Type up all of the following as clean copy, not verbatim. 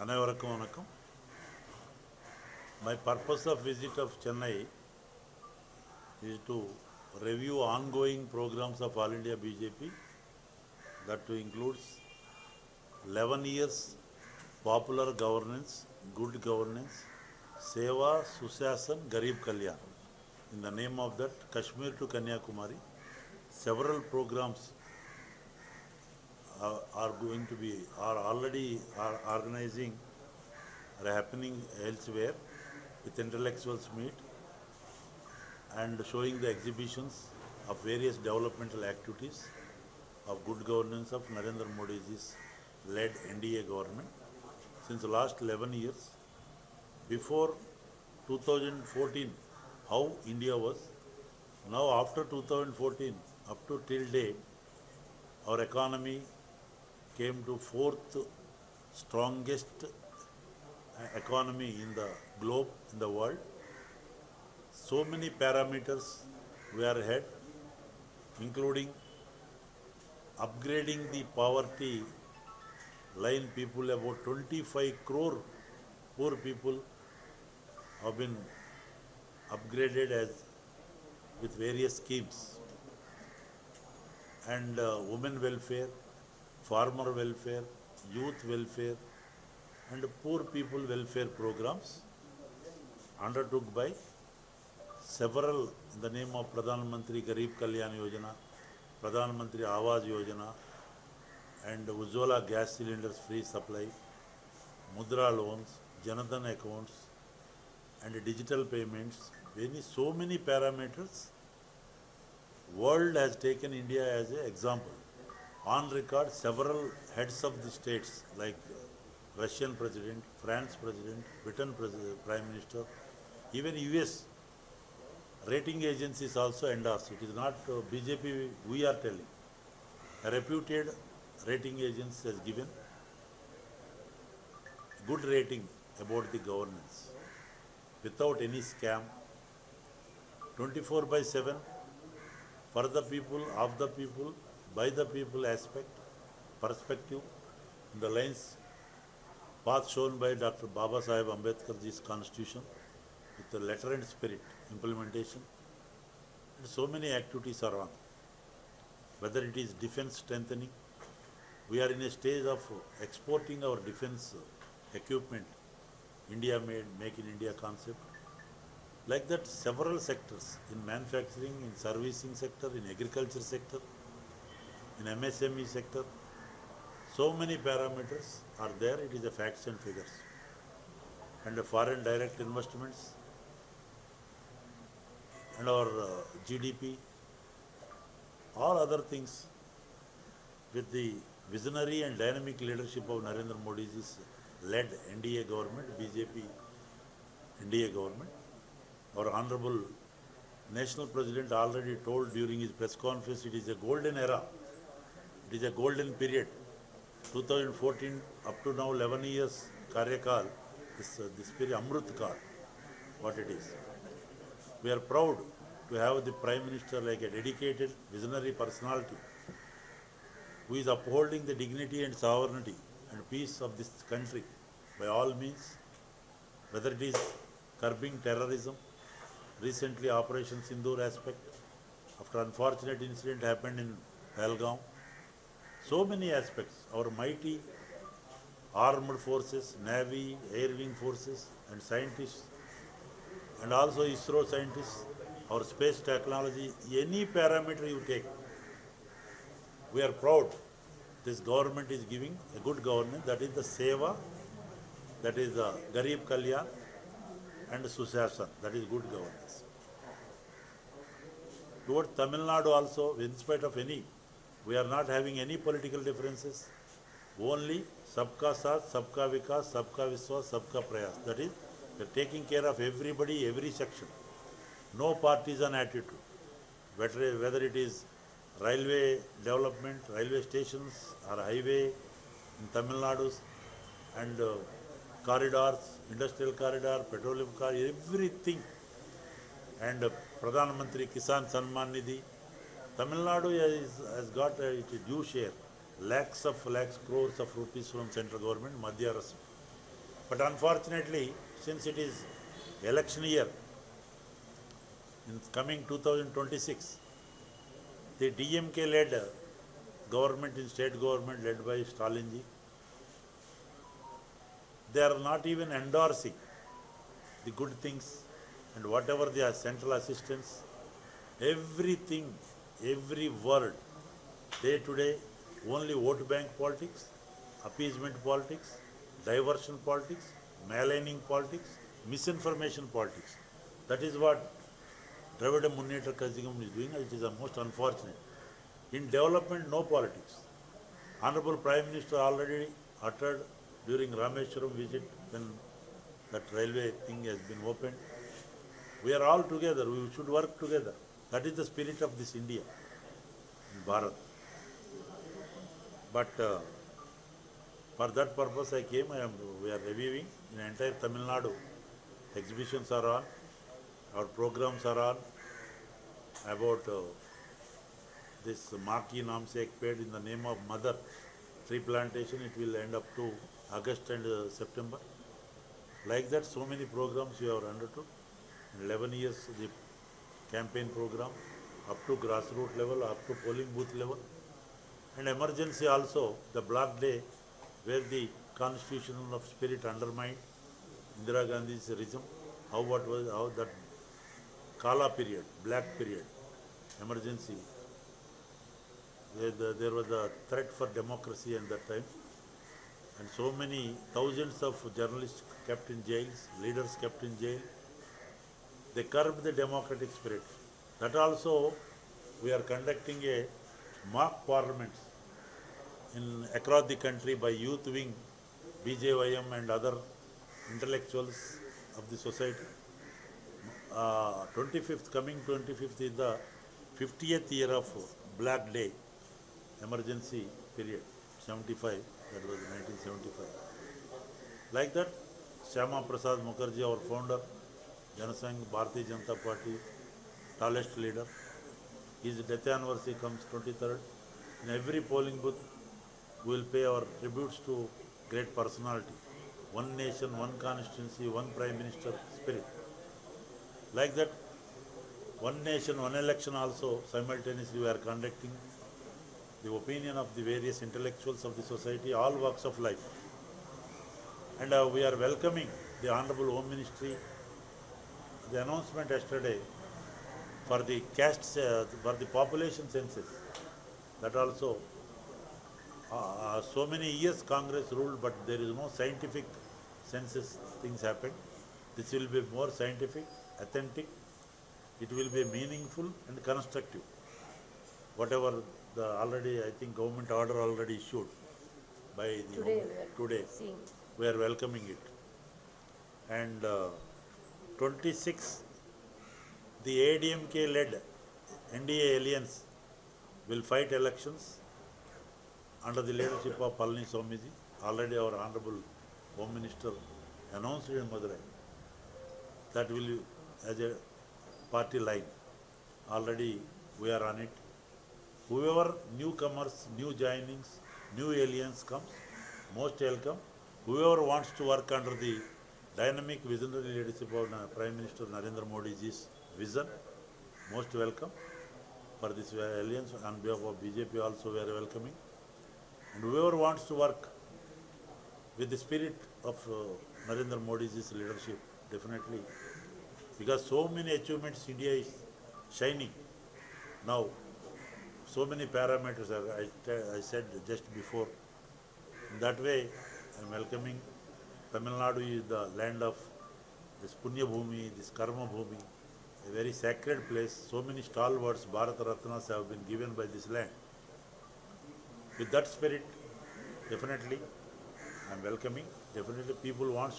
அனைவருக்கும் வணக்கம். My purpose of visit of Chennai is to review ongoing programs of All India BJP, that includes 11 years popular governance, good governance, Seva, Sushashan, Garib Kalyan. In the name of that, Kashmir to Kanyakumari, several programs are already organizing, are happening elsewhere with intellectuals meet and showing the exhibitions of various developmental activities of good governance of Narendra Modi's led NDA government since the last 11 years. Before 2014, how India was. Now after 2014, up to till date, our economy came to fourth strongest economy in the globe, in the world. So many parameters we are ahead, including upgrading the poverty line people. About 25 crore poor people have been upgraded as with various schemes, and women welfare, farmer welfare, youth welfare, and poor people welfare programs undertook by several in the name of Pradhan Mantri Garib Kalyan Yojana, Pradhan Mantri Awas Yojana, and Ujjwala gas cylinders free supply, Mudra loans, Janadhan accounts, and digital payments. So many parameters. World has taken India as an example. On record, several heads of the states like Russian President, France President, Britain Prime Minister, even US rating agencies also endorse. It is not BJP we are telling. A reputed rating agency has given good rating about the governance without any scam, 24/7, for the people, of the people, by the people perspective, in the lines path shown by Dr. Baba Sahib Ambedkar's constitution, with the letter and spirit implementation. And so many activities are on. Whether it is defense strengthening, we are in a stage of exporting our defense equipment, India made, make in India concept. Like that, several sectors, in manufacturing, in servicing sector, in agriculture sector, in MSME sector, so many parameters are there. It is a facts and figures. And the foreign direct investments and our GDP, all other things, with the visionary and dynamic leadership of Narendra Modi's led NDA government, BJP NDA government. Our Honorable National President already told during his press conference, it is a golden era, it is a golden period. 2014 up to now 11 years Karyakal, this period Amrut Kal, what it is. We are proud to have the Prime Minister like a dedicated, visionary personality who is upholding the dignity and sovereignty and peace of this country by all means, whether it is curbing terrorism, recently Operation Sindoor aspect, after unfortunate incident happened in Pahalgam, so many aspects, our mighty armed forces, Navy, Air Wing forces and scientists, and also ISRO scientists, our space technology, any parameter you take, we are proud. This government is giving a good governance, that is the Seva, that is the Garib Kalyan, and Sushashan, that is good governance. Towards Tamil Nadu also, in spite of any, we are not having any political differences, only Sabka Saath, Sabka Vikas, Sabka Vishwas, Sabka Prayas. That is, we are taking care of everybody, every section. No partisan attitude. Whether it is railway development, railway stations or highway in Tamil Nadu, and corridors, industrial corridor, petroleum corridor, everything. And Pradhan Mantri Kisan Sanman Nidhi. Tamil Nadu has got a due share, lakhs, crores of rupees from central government, Madhya Rasam. But unfortunately, since it is election year, in coming 2026, the DMK-led government in state government led by Stalinji, they are not even endorsing the good things and whatever the central assistance, everything, every word, day to day, only vote bank politics, appeasement politics, diversion politics, maligning politics, misinformation politics. That is what Dravida Munnetra Kazhagam is doing, and it is the most unfortunate. In development, no politics. Honorable Prime Minister already uttered during Rameshwaram visit when that railway thing has been opened. We are all together, we should work together. That is the spirit of this India, in Bharat. But for that purpose I came, we are reviewing in entire Tamil Nadu. Exhibitions are on, our programs are on about this Maki Namsek paid in the name of Mother tree plantation. It will end up to August and September. Like that, so many programs we have undertook. In 11 years, the campaign program, up to grassroots level, up to polling booth level. And emergency also, the Black Day, where the constitutional of spirit undermined Indira Gandhi's regime, how that Kala period, black period, emergency. There was a threat for democracy at that time. And so many thousands of journalists kept in jails, leaders kept in jail. They curbed the democratic spirit. That also, we are conducting a mock parliaments across the country by youth wing, BJYM and other intellectuals of the society. 25th is the 50th year of Black Day, emergency period, 75, that was 1975. Like that, Shyama Prasad Mukherjee, our founder, Janasangh, Bharatiya Janata Party, tallest leader, his death anniversary comes 23rd. In every polling booth, we will pay our tributes to great personality. One nation, one constituency, one prime minister spirit. Like that, one nation, one election also simultaneously we are conducting the opinion of the various intellectuals of the society, all walks of life. And we are welcoming the Honorable Home Ministry, the announcement yesterday for the caste, for the population census. That also, so many years Congress ruled, but there is no scientific census things happen. This will be more scientific, authentic. It will be meaningful and constructive. Whatever the already, I think government order already issued by the today, we are welcoming it. And 26, the ADMK-led NDA alliance will fight elections under the leadership of Palani Swamiji. Already our Honorable Home Minister announced in Madurai that will as a party line. Already we are on it. Whoever newcomers, new joinings, new aliens comes, most welcome. Whoever wants to work under the dynamic visionary leadership of Prime Minister Narendra Modi's vision, most welcome. For this alliance, on behalf of BJP also we are welcoming. And whoever wants to work with the spirit of Narendra Modi's leadership, definitely, because so many achievements India is shining now. So many parameters I said just before. In that way, I am welcoming. Tamil Nadu is the land of this Punya Bhumi, this Karma Bhumi, a very sacred place. So many stalwarts, Bharat Ratnas have been given by this land. With that spirit, definitely, I am welcoming. Definitely people want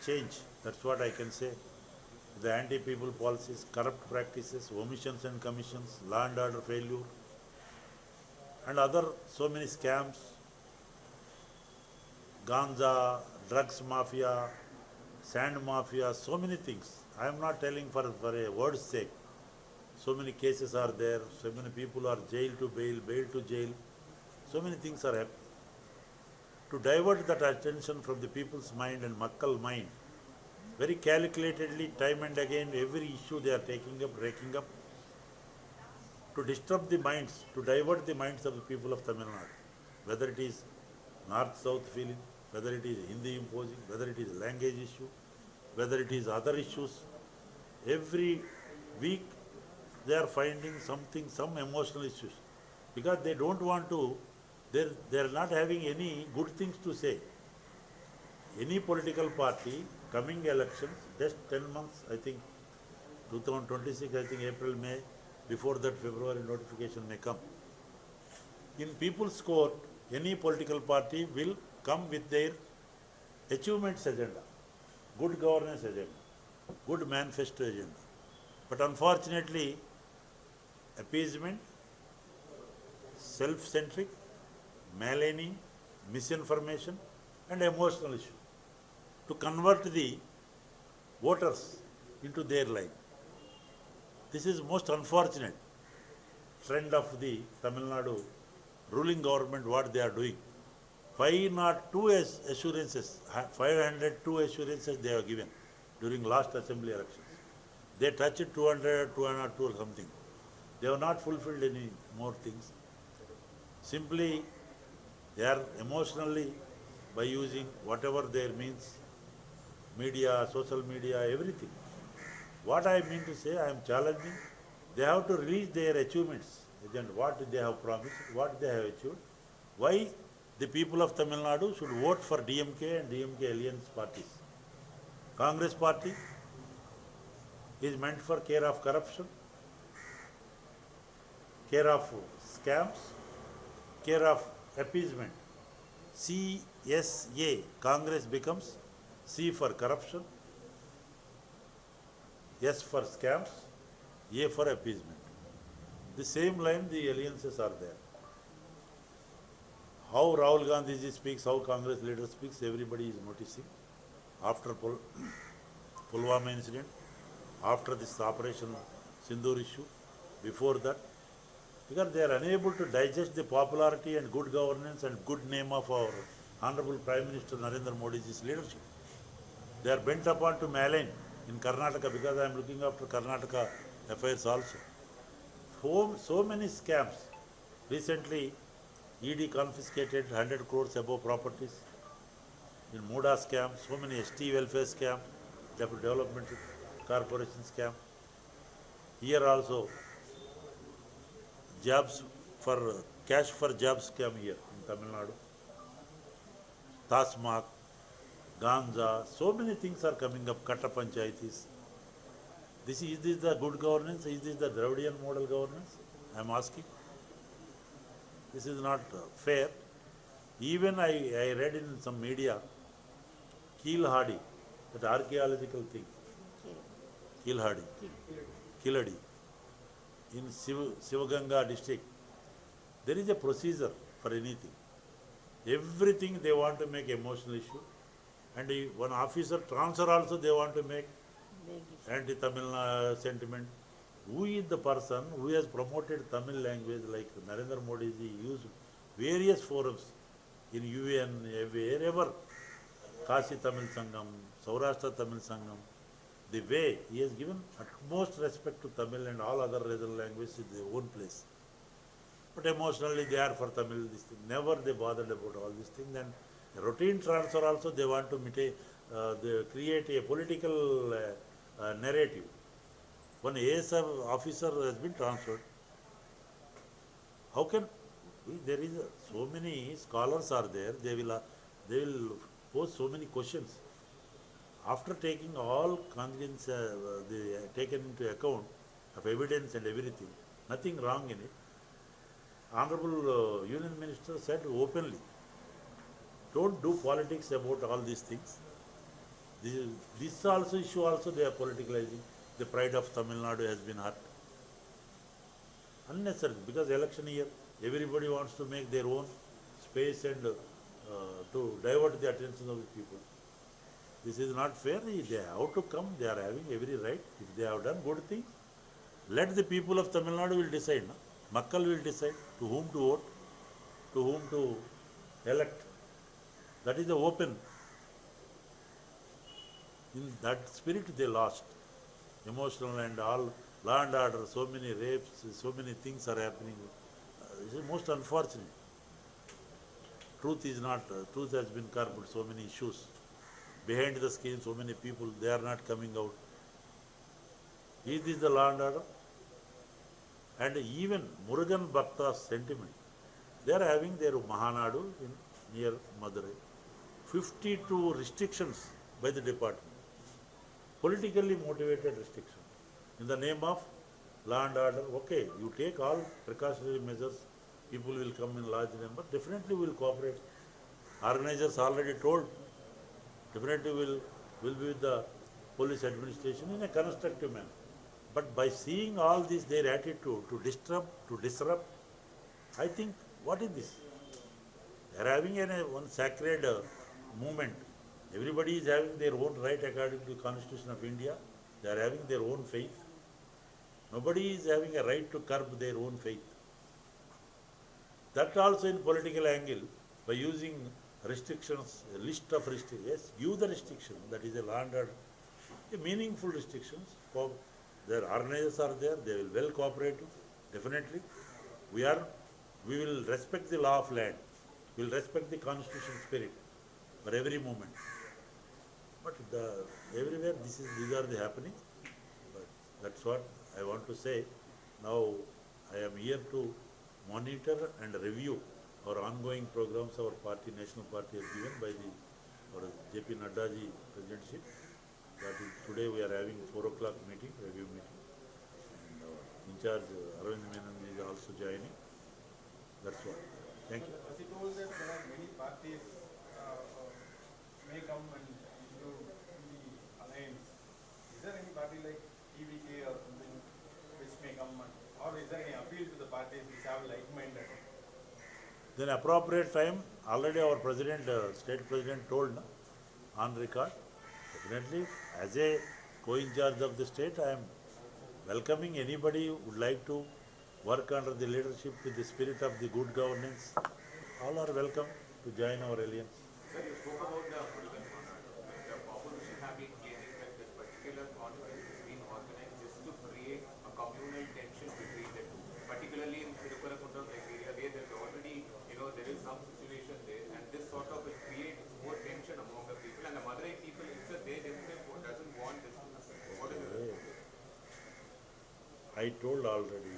change. That's what I can say. The anti-people policies, corrupt practices, omissions and commissions, law and order failure, and other so many scams, ganja, drugs mafia, sand mafia, so many things. I am not telling for a word's sake. So many cases are there, so many people are jail to bail, bail to jail. So many things are happening. to divert that attention from the people's mind and Makkal mind. Very calculatedly, time and again, every issue they are taking up, raking up, to disturb the minds, to divert the minds of the people of Tamil Nadu. Whether it is north-south feeling, whether it is Hindi imposing, whether it is language issue, whether it is other issues. Every week they are finding something, some emotional issues. Because they don't want to, they are not having any good things to say. Any political party, coming elections, just 10 months, I think, 2026, I think April, May, before that February notification may come. In people's court, any political party will come with their achievements agenda, good governance agenda, good manifesto agenda. But unfortunately, appeasement, self-centric, maligning, misinformation and emotional issue to convert the voters into their line. This is most unfortunate trend of the Tamil Nadu ruling government, what they are doing. 502 assurances, 502 assurances they have given during last assembly elections. They touched 200, 202 or something. They have not fulfilled any more things. Simply, they are emotionally, by using whatever their means, media, social media, everything. What I mean to say, I am challenging, they have to release their achievements, agenda, what they have promised, what they have achieved, why the people of Tamil Nadu should vote for DMK and DMK alliance parties. Congress party is meant for care of corruption, care of scams, care of appeasement. CSA, Congress becomes C for corruption, S for scams, A for appeasement. The same line the alliances are there. How Rahul Gandhi ji speaks, how Congress leader speaks, everybody is noticing. After Pulwama incident, after this Operation Sindoor issue, before that, because they are unable to digest the popularity and good governance and good name of our Honorable Prime Minister Narendra Modi's leadership. They are bent upon to malign in Karnataka, because I am looking after Karnataka affairs also. So many scams. Recently, ED confiscated 100 crores above properties. In Muda scam, so many ST welfare scam, development corporation scam. Here also, jobs for cash for jobs scam here in Tamil Nadu. Tasmak, Ganja, so many things are coming up, Katta Panchayatis. Is this the good governance? Is this the Dravidian model governance? I am asking. This is not fair. Even I read in some media, Keelhadi, that archaeological thing, Kiladi, in Sivaganga district, there is a procedure for anything. Everything they want to make emotional issue. And one officer transfer also they want to make anti-Tamil sentiment. Who is the person who has promoted Tamil language, like Narendra Modi ji used various forums in UN, wherever, Kashi Tamil Sangam, Saurashtra Tamil Sangam, the way he has given utmost respect to Tamil and all other regional languages in their own place. But emotionally they are for Tamil, this thing. Never they bothered about all these things. And routine transfer also they want to they create a political narrative. One ASF officer has been transferred. How can there is so many scholars are there? They will pose so many questions. After taking all congruence, they taken into account of evidence and everything, nothing wrong in it. Honorable Union Minister said openly, don't do politics about all these things. This also issue also they are politicalizing. The pride of Tamil Nadu has been hurt. Unnecessary, because election year, everybody wants to make their own space and to divert the attention of the people. This is not fair. They have to come. They are having every right. If they have done good things, let the people of Tamil Nadu will decide. No? Makkal will decide to whom to vote, to whom to elect. That is the open. In that spirit they lost. Emotional and all, law and order, so many rapes, so many things are happening. This is most unfortunate. Truth is not, truth has been curbed, so many issues. Behind the screen, so many people, they are not coming out. Is this the law and order? And even Murugan Bhakta's sentiment, they are having their Mahanadu in near Madurai. 52 restrictions by the department. Politically motivated restrictions. In the name of law and order, okay, you take all precautionary measures, people will come in large number, definitely will cooperate. Organizers already told, definitely will be with the police administration in a constructive manner. But by seeing all this, their attitude to disrupt, I think, what is this? They are having one sacred movement. Everybody is having their own right according to the Constitution of India. They are having their own faith. Nobody is having a right to curb their own faith. That also in political angle, by using restrictions, a list of restrictions, yes, give the restriction, that is a law and order, meaningful restrictions. Their organizers are there, they will well cooperate, definitely. We will respect the law of land, we will respect the constitution spirit for every moment. But everywhere these are the happening. But that's what I want to say. Now I am here to monitor and review our ongoing programs our party, national party has given by our J.P. Nadda ji presidentship. That is, today we are having 4 o'clock meeting, review meeting. And our in charge Arvind Menon is also joining. That's what. Thank you. As he told that there are many parties may come and include the alliance. Is there any party like EVK or something which may come, or is there any appeal to the parties which have like-minded? Then appropriate time, already our president, state president told on record, definitely as a co-in-charge of the state, I am welcoming anybody who would like to work under the leadership with the spirit of the good governance. All are welcome to join our alliance. Sir, you spoke about the Murugan Mahanadu. The opposition have been claiming that this particular conference is being organized just to create a communal tension between the two. Particularly in Tirupurakkundam area where there is already, there is some situation there, and this sort of will create more tension among the people. And the Madurai people itself, they themselves doesn't want this to happen. What is it? I told already,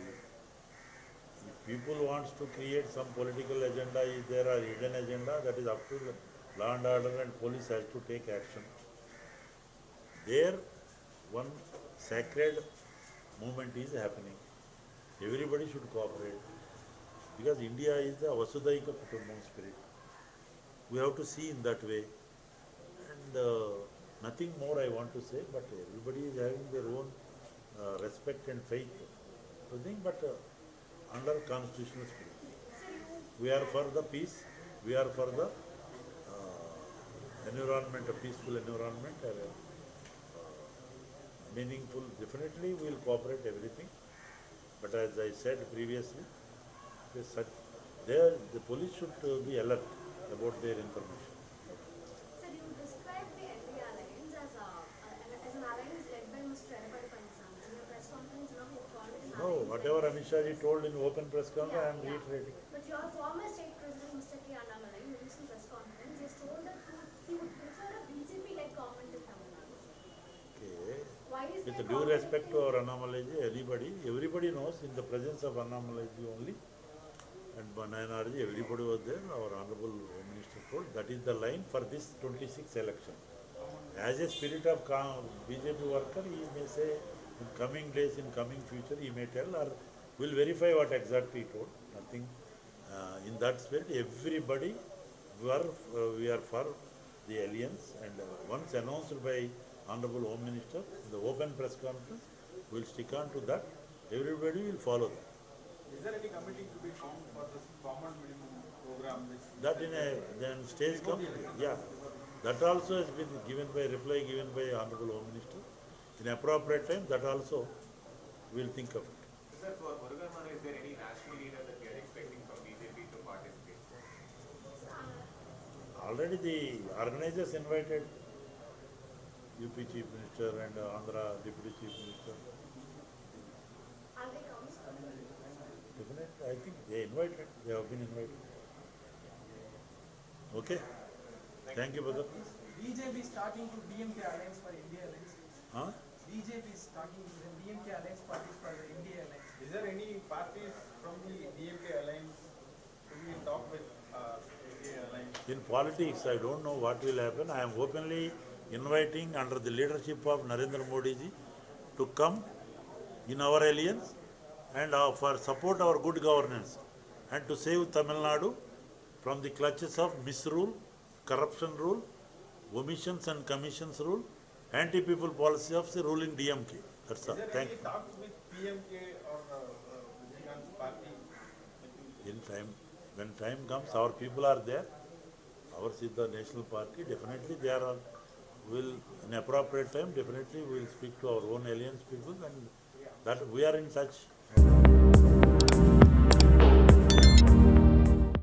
if people wants to create some political agenda, if there are hidden agenda, that is up to the law and order and police has to take action. There, one sacred movement is happening. Everybody should cooperate. Because India is the Vasudhaika Kutumbam spirit. We have to see in that way. And nothing more I want to say, but everybody is having their own respect and faith. But under constitutional spirit. We are for the peace, we are for the environment, a peaceful environment, meaningful. Definitely we will cooperate everything. But as I said previously, the police should be alert about their information. Sir, you described the NDA alliance as an alliance led by Mr. Edapadi Palaniswamy. In your press conference, now you called it an No, alliance. whatever Amit Shah ji told in open press conference, I am reiterating. But your former state president, Mr. K. Annamalai, in the recent press conference, he has told that he would prefer a BJP-led government in Tamil Nadu. Okay. Why is With there due respect to our Annamalai ji, everybody knows in the presence of Annamalai ji only and Nayanarji, everybody was there. Our Honorable Home Minister told that is the line for this 26 election. As a spirit of BJP worker, he may say in coming days, in coming future, he may tell or will verify what exactly he told. Nothing in that spirit. Everybody, we are for the alliance, and once announced by Honorable Home Minister in the open press conference, we will stick on to that. Everybody will follow that. Is there any committee to be formed for this common minimum program? That in a then stage committee, yeah. That also has been given by reply given by Honorable Home Minister. In appropriate time, that also we will think of it. Sir, for Murugan Mahanadu, is there any national leader that we are expecting from BJP to participate? Already the organizers invited UP Chief Minister and Andhra Deputy Chief Minister. Are they coming? Definitely, I think they invited, they have been invited. Okay? Thank you, brother. BJP is talking to DMK Alliance for India Alliance. Huh? BJP is talking to the DMK Alliance parties for the India Alliance. Is there any parties from the DMK alliance to be in talk with DMK alliance? In politics, I don't know what will happen. I am openly inviting under the leadership of Narendra Modi ji to come in our alliance and for support our good governance and to save Tamil Nadu from the clutches of misrule, corruption rule, omissions and commissions rule, anti-people policy of the ruling DMK. That's all. Is there Thank any you. talks with PMK or Vijaykanth's party? When time comes, our people are there. Ours is the national party. Definitely they are, will in appropriate time, definitely we will speak to our own alliance people and that we are in touch.